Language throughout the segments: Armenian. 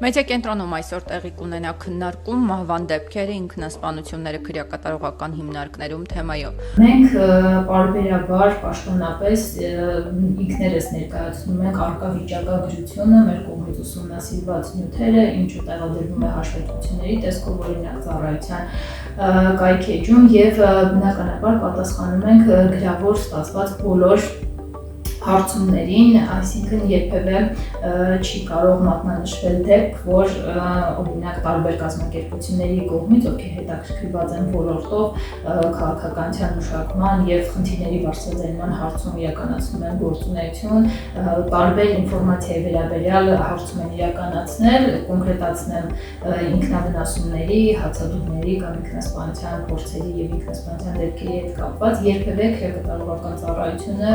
Մեդիակենտրոնում այսօր տեղի կունենա քննարկում մահվան դեպքերը, ինքնասպանությունները քրեակատարողական հիմնարկներում թեմայով։ Մենք պարբերաբար պաշտոնապես ինքներս ներկայացնում ենք առկա վիճակագրությունը, մեր կողմից ուսումնասիրված նյութերը, ինչը տեղադրվում է հաշվետվությունների տեսքով, օրինակ ծառայության կայքէջում եւ բնականաբար պատասխանում ենք գրավոր ստացված բոլոր հարցումներին, այսինքն երբևէ չի կարող մատնանշվել դեպք, որ օրինակ տարբեր կազմակերպությունների կողմից, ովքեր հետաքրքրված են ոլորտով քաղաքականության մշակման եւ խնդիրների բարձրաձայնման հարցում իրականացնում են գործունեություն, տարբեր ինֆորմացիայի վերաբերյալ հարցում են իրականացնել, կոնկրետացնեմ ինքնավնասումների, հացադուլների կամ ինքնասպանության փորձերի եւ ինքնասպանության դեպքերի հետ կապված երբևէ քրեակատարողական ծառայությունը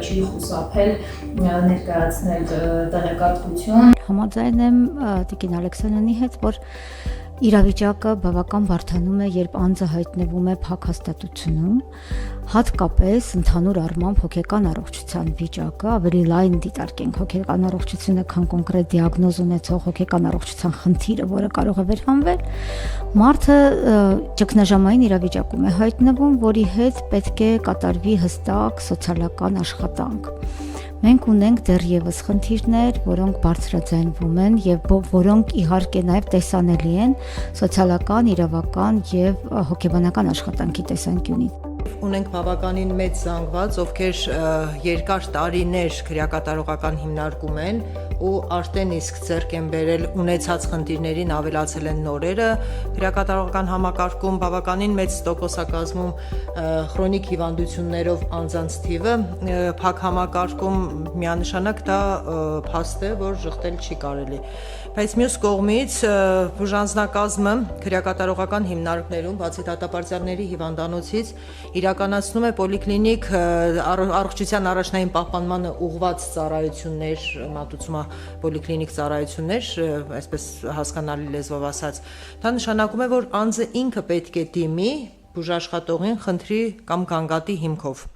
չի խուսափել ներկայացնել տեղեկատվություն։ Համաձայն եմ Տիկին Ալեքսանյանի հետ, որ իրավիճակը բավական բարդանում է, երբ անձը հայտնվում է փակ հաստատությունում, հատկապես ընդհանուր առմամբ հոգեկան առողջության վիճակը, ավելի լայն դիտարկենք հոգեկան առողջությունը, քան կոնկրետ դիագնոզ ունեցող հոգեկան առողջության խնդիրը, որը կարող է վերհանվել, մարդը ճգնաժամային իրավիճակում է հայտնվում, որի հետ պետք է կատարվի հստակ սոցիալական աշխատանք։ Մենք ունենք դեռևս խնդիրներ, որոնք բարձրաձայնվում են եւ որոնք իհարկե նաեւ տեսանելի են սոցիալական, իրավական եւ հոգեբանական աշխատանքի տեսանկյունից։ Ունենք բավականին մեծ զանգված, ովքեր երկար տարիներ քրեակատարողական հիմնարկում են ու արդեն իսկ ձեռք են բերել ունեցած խնդիրներին ավելացել են նորերը։ Քրեակատարողական համակարգում բավականին մեծ տոկոսակազմում քրոնիկ հիվանդություններով անձանց թիվը, փակ համակարգում միանշանակ դա փաստ է, որ շղթել չի կարելի։ Բայց մյուս կողմից բուժանձնակազմը քրեակատարողական հիմնարկներում, բացի դատապարտյալների հիվանդանոցից, իրականացնում է պոլիկլինիկ առողջության առաջնային պահպանմանը ուղղված ծառայություններ, մատուցումա պոլիկլինիկ ծառայություններ, այսպես հասկանալի լեզվով ասած, դա նշանակում է, որ անձը ինքը պետք է դիմի բուժաշխատողին խնդրի կամ գանգատի հիմքով։